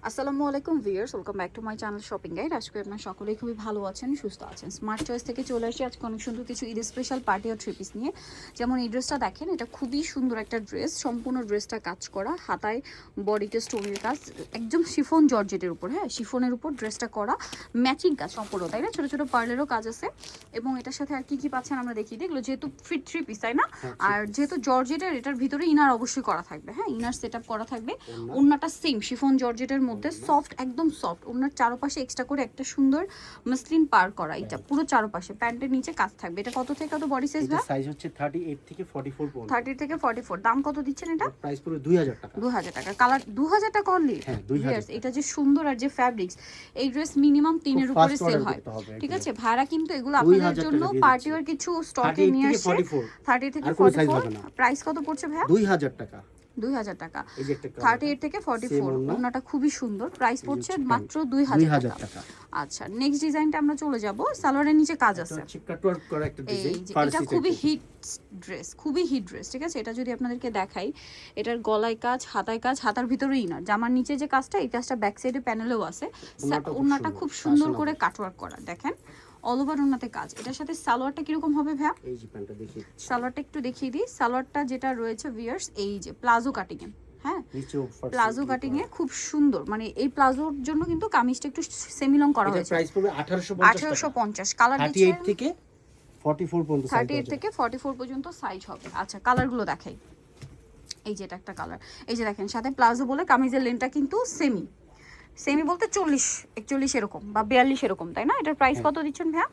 আসসালামু আলাইকুম viewers, welcome back to my channel shopping guide. আজকে আপনারা সকলেই খুবই ভালো আছেন, সুস্থ আছেন। স্মার্ট চয়েস থেকে চলে আসি আজকে অনেক সুন্দর কিছু ঈদ স্পেশাল পার্টি আর থ্রি পিস নিয়ে। যেমন এই ড্রেসটা দেখেন, এটা খুবই সুন্দর একটা ড্রেস, সম্পূর্ণ ড্রেসটা কাজ করা, হাতায় বডিতে স্টোনের কাজ, একদম শিফন জর্জেটের উপর, হ্যাঁ শিফনের উপর ড্রেসটা করা, ম্যাচিং কাজ সম্পূর্ণ, তাই না? ছোটো ছোটো পার্লেরও কাজ আছে। এবং এটার সাথে আর কি কি পাচ্ছেন আমরা দেখিয়ে দিই। এগুলো যেহেতু ফিট থ্রি পিস, তাই না? আর যেহেতু জর্জেটের, এটার ভিতরে ইনার অবশ্যই করা থাকবে, হ্যাঁ ইনার সেট আপ করা থাকবে। ওড়নাটা সেম শিফন জর্জেটের মধ্যে সফট, একদম সফট। ওনার চারপাশে এক্সট্রা করে একটা সুন্দর মাসলিন পার করা, এটা পুরো চারপাশে প্যান্টের নিচে কাজ থাকবে। এটা কত থেকে কত বডি সাইজ? এটা সাইজ হচ্ছে 38 থেকে 44 পর্যন্ত। 30 থেকে 44। দাম কত দিচ্ছেন এটা? প্রাইস পুরো 2000 টাকা। 2000 টাকা। কালার 2000 টাকা অনলি? হ্যাঁ 2000। এটা যে সুন্দর আর যে ফ্যাব্রিক্স, এই ড্রেস মিনিমাম 3 এর উপরে সেল হয়, ঠিক আছে? ভাড়া কিন্তু এগুলো আপনাদের জন্য পার্টি ওয়্যার কিছু স্টকে নিয়ে আসছে। 30 থেকে 44। প্রাইস কত পড়ছে ভাইয়া? 2000 টাকা। 2000 টাকা। 38 থেকে 44। ওড়নাটা খুবই সুন্দর, প্রাইস পড়ছে মাত্র 2000 টাকা। আচ্ছা, নেক্সট ডিজাইনটা আমরা চলে যাব। সালোয়ারের নিচে কাজ আছে, কাটওয়ার্ক করা একটা ডিজাইন। এটা খুবই হিট ড্রেস, খুবই হিট ড্রেস, ঠিক আছে? এটা যদি আপনাদেরকে দেখাই, এটার গলায় কাজ, হাতায় কাজ, হাতার ভিতরে ইনার, জামার নিচে যে কাজটা, এই কাজটা ব্যাক সাইডে প্যানেলেও আছে। ওড়নাটা খুব সুন্দর করে কাটওয়ার্ক করা, দেখেন অল ওভার ওড়নাতে কাজ। এটার সাথে সালোয়ারটা কিরকম হবে ভাইয়া? এই যে প্যান্টটা দেখিয়ে, সালোয়ারটা একটু দেখিয়ে দিই। সালোয়ারটা যেটা রয়েছে ভিউয়ার্স, এই যে প্লাজো কাটিং এ, হ্যাঁ প্লাজো কাটিং এ খুব সুন্দর। মানে এই প্লাজোর জন্য কিন্তু কামিজটা একটু সেমি লং করা হয়েছে। প্রাইস পড়বে 1850। কালার 38 থেকে 44 পর্যন্ত, 38 থেকে 44 পর্যন্ত সাইজ হবে। আচ্ছা, কালারগুলো দেখাই। এই যে এটা একটা কালার, এই যে দেখেন সাথে প্লাজো বলে কামিজের লেনটা কিন্তু সেমি, সেমি বলতে 40 41 এরকম বা 42 এরকম, তাই না? এটার প্রাইস কত দিচ্ছেন ভাইয়া?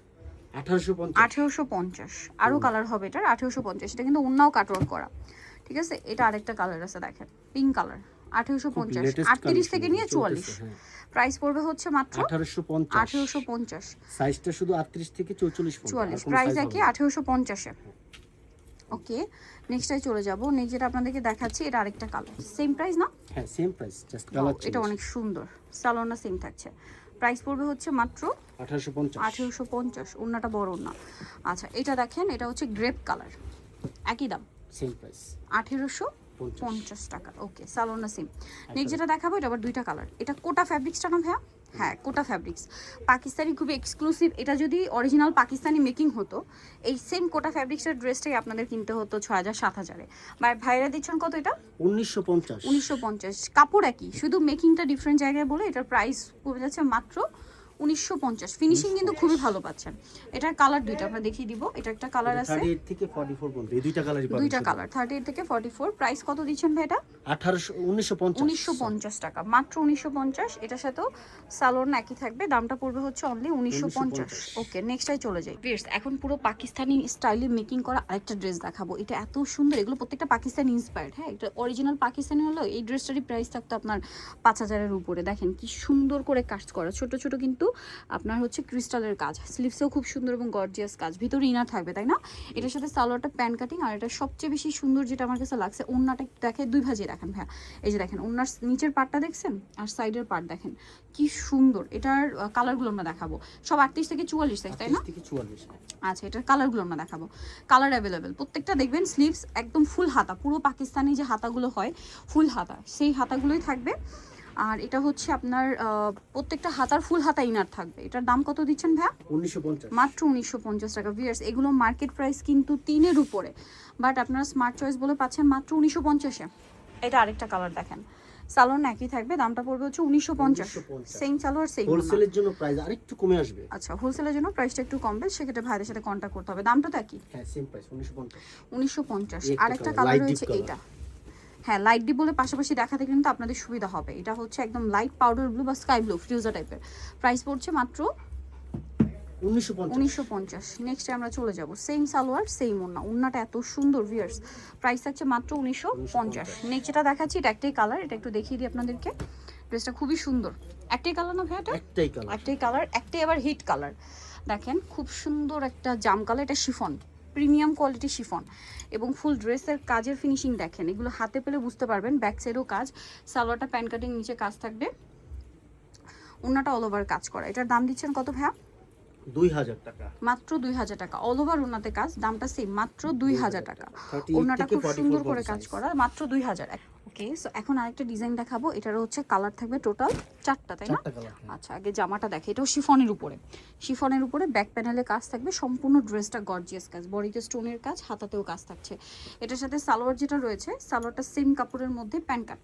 1850। আরো কালার হবে এটার। 1850। এটা কিন্তু ওন্নাও কাটওয়ার্ক করা, ঠিক আছে? এটা আরেকটা কালার আছে, দেখেন পিঙ্ক কালার। 1850, 38 থেকে নিয়ে 44। প্রাইস পড়বে হচ্ছে মাত্র 1850। সাইজটা শুধু 38 থেকে 44 পর্যন্ত। প্রাইস একই 1850 এ। ওকে, নেক্সটটাই চলে যাব। নেক্সট যেটা আপনাদেরকে দেখাচ্ছি, এটা আরেকটা কালার, সেম প্রাইস না? হ্যাঁ same price, just colour change. এটা অনেক সুন্দর, সালোয়ারটা সেম থাকছে। প্রাইস পড়বে হচ্ছে মাত্র 1850। ওন্নাটা বড় ওন্না। আচ্ছা, এটা দেখেন, এটা হচ্ছে গ্রেপ কালার, একই দাম, সেম প্রাইস 1850 টাকা। ওকে, সালোয়ারটা সেম। নেক্সট যেটা দেখাবো, এটা আবার দুইটা কালার। এটা কোটা ফ্যাব্রিক্সটা না ভাইয়া? হ্যাঁ কোটা ফ্যাব্রিক্স, পাকিস্তানি, খুবই এক্সক্লুসিভ। এটা যদি অরিজিনাল পাকিস্তানি মেকিং হতো, এই সেম কোটা ফ্যাব্রিক্সের ড্রেসটাই আপনাদের কিনতে হতো 6000 7000-এ। ভাইরা দিচ্ছেন কত এটা? 1950। কাপড় একই, শুধু মেকিংটা ডিফারেন্ট জায়গায় বলে এটার প্রাইস পড়ে যাচ্ছে মাত্র 1950। ফিনিশিং কিন্তু খুবই ভালো পাচ্ছেন। এটার কালার দুইটা আমরা দেখিয়ে দিব। এটা একটা কালার আছে 38 থেকে 44 পর্যন্ত, এই দুইটা কালারই পাবেন। দুইটা কালার 38 থেকে 44। প্রাইস কত দিচ্ছেন ভাই এটা? 1950 টাকা, মাত্র 1950। এটার সাথেও সালোয়ার একই থাকবে, দামটা পড়বে হচ্ছে অনলি 1950। ওকে, নেক্সটটাই চলে যাই। ভিউয়ার্স, এখন পুরো পাকিস্তানি স্টাইলে মেকিং করা আরেকটা ড্রেস দেখাবো। এটা এত সুন্দর, এগুলো প্রত্যেকটা পাকিস্তানি ইন্সপায়ার্ড, হ্যাঁ এটা অরিজিনাল পাকিস্তানি হলো। এই ড্রেসটারই প্রাইস থাকতো আপনার 5000-এর উপরে। দেখেন কি সুন্দর করে কাজ করা, ছোট ছোট কিন্তু আপনার হচ্ছে ক্রিস্টালের কাজ, স্লিভসেও খুব সুন্দর এবং গর্জিয়াস কাজ, ভিতরে ইনার থাকবে, তাই না? এটার সাথে সালোয়ারটা প্যান কাটিং। আর এটা সবচেয়ে বেশি সুন্দর যেটা আমার কাছে লাগছে, ওন্নাটা দেখে দুই ভাজিয়ে দেখেন ভাইয়া। এই যে দেখেন ওন্নার নিচের পার্টটা দেখছেন, আর সাইডের পার্ট দেখেন কি সুন্দর। এটার কালারগুলো আমরা দেখাবো, সব 38 থেকে 44 সাইজ, তাই না? আচ্ছা, এটার কালারগুলো আমরা দেখাবো। কালার অ্যাভেলেবেল প্রত্যেকটা। দেখবেন স্লিভস একদম ফুল হাতা, পুরো পাকিস্তানি যে হাতাগুলো হয় ফুল হাতা, সেই হাতাগুলোই থাকবে। আর এটা হচ্ছে আপনার প্রত্যেকটা হাতার ফুল হাতা ইনার থাকবে। এটার দাম কত দিচ্ছেন ভাইয়া? 1950। মাত্র 1950 টাকা। ভিউয়ার্স, এগুলো মার্কেট প্রাইস কিন্তু 3 এর উপরে, বাট আপনারা স্মার্ট চয়েস বলে পাচ্ছেন মাত্র 1950-এ। এটা আরেকটা কালার দেখেন, সালোয়ার একই থাকবে, দামটা পড়বে হচ্ছে 1950। Same salwar same. হোলসেলের জন্য প্রাইস আরেকটু কমে আসবে। আচ্ছা, হোলসেলের জন্য প্রাইসটা একটু কমবে, সেক্ষেত্রে ভাইদের সাথে কন্ট্যাক্ট করতে হবে। দামটা তো একই। হ্যাঁ সেম প্রাইস 1950। আরেকটা কালার রয়েছে এইটা, হ্যাঁ লাইট ডিপ বলে পাশাপাশি দেখাতে কিন্তু আপনাদের সুবিধা হবে। এটা হচ্ছে একদম লাইট পাউডার ব্লু বা স্কাই ব্লু ফিউজা টাইপের। প্রাইস পড়ছে মাত্র 1950। নেক্সট আমরা চলে যাব, সেম সালোয়ার সেম ওন্না। ওন্নাটা এত সুন্দর ভিউয়ার্স, প্রাইস থাকছে মাত্র 1950। নেক্সট যেটা দেখাচ্ছি, এটা একটাই কালার, এটা একটু দেখিয়ে দিই আপনাদেরকে। ড্রেসটা খুবই সুন্দর, একটাই কালার না ভাইয়া? একটাই কালার, একটাই আবার হিট কালার। দেখেন খুব সুন্দর একটা জাম কালার, এটা শিফন, প্রিমিয়াম কোয়ালিটি শিফন, এবং ফুল ড্রেসের কাজের ফিনিশিং দেখেন, এগুলো হাতে পেলে বুঝতে পারবেন। ব্যাক সাইডেও কাজ, সালোয়ারটা প্যান কাটিং, নিচে কাজ থাকবে, ওন্নাটা অল ওভার কাজ করা। এটার দাম দিচ্ছেন কত ভাইয়া? 2000 টাকা। মাত্র 2000 টাকা। অল ওভার ওন্নাতে কাজ, দামটা সেম, মাত্র 2000 টাকা। ওন্নাটা খুব সুন্দর করে কাজ করা, মাত্র 2000। ওকে, সো এখন আরেকটা ডিজাইন দেখাবো। এটারও হচ্ছে কালার থাকবে টোটাল 4টা, তাই না? 4টা কালার। আচ্ছা, আগে জামাটা দেখে। এটাও শিফনের উপরে ব্যাক প্যানেলে কাজ থাকবে, সম্পূর্ণ ড্রেসটা গর্জিয়াস কাজ, বডিতে স্টোনের কাজ, হাতাতেও কাজ থাকছে। এটার সাথে সালোয়ার যেটা রয়েছে, সালোয়ারটা সেম কাপড়ের মধ্যে প্যান্ট কাট,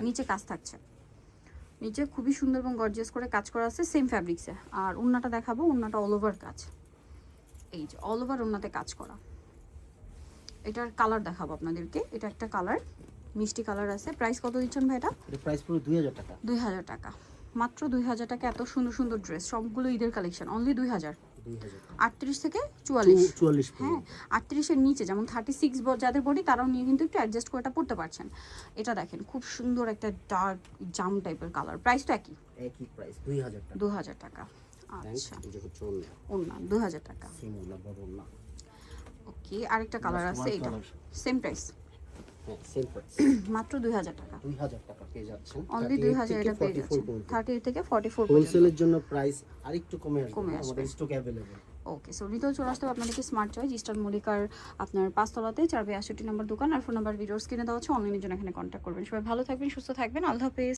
নিচে কাজ থাকছে, নিচে খুবই সুন্দর এবং গর্জিয়াস করে কাজ করা আছে সেম ফ্যাব্রিক্সে। আর ওন্নাটা দেখাবো, ওন্নাটা অল ওভার কাজ, এই যে অল ওভার ওন্নাতে কাজ করা। এটার কালার দেখাবো আপনাদেরকে, এটা একটা কালার, মিষ্টি কালার আছে। প্রাইস কত দিচ্ছেন ভাই এটা? এটা প্রাইস পুরো 2000 টাকা। 2000 টাকা, মাত্র 2000 টাকা। এত সুন্দর সুন্দর ড্রেস, সবগুলো ঈদের কালেকশন, অনলি 2000। 2000 38 থেকে 44। 44 হ্যাঁ, 38 এর নিচে যেমন 36 যাদের বডি তারাও নিয়ে কিন্তু একটু অ্যাডজাস্ট করে এটা পড়তে পারছেন। এটা দেখেন খুব সুন্দর একটা ডার্ক জাম টাইপের কালার, প্রাইসটা একই প্রাইস 2000 টাকা। 2000 টাকা। আচ্ছা, এই যে হচ্ছে ওন্না। ওন্না 2000 টাকা। সেম ওন্না, বড় ওন্না। ওকে, আরেকটা কালার আছে, এটা সেম প্রাইস, হ্যাঁ সেম প্রাইস। মাত্র 2000 টাকা। 2000 টাকা পেয়ে যাচ্ছেন। অনলি 2000 এটা পেয়ে যাচ্ছেন। 38 থেকে 44 পর্যন্ত। হোলসেলের জন্য প্রাইস আরেকটু কমে আসবে, কমে আসবে। আমাদের স্টক अवेलेबल। ওকে, সো নিতেও চলে আসতে হবে আপনাদেরকে স্মার্ট চয়েস, ইস্টার্ন মল্লিকার আপনার 5 তলাতে 462 নম্বর দোকান। আর ফোন নাম্বার ভিডিওর স্ক্রিনে দেওয়া আছে, অনলাইনের জন্য এখানে কন্ট্যাক্ট করবেন। সবাই ভালো থাকবেন, সুস্থ থাকবেন, আল্লাহ হাফেজ।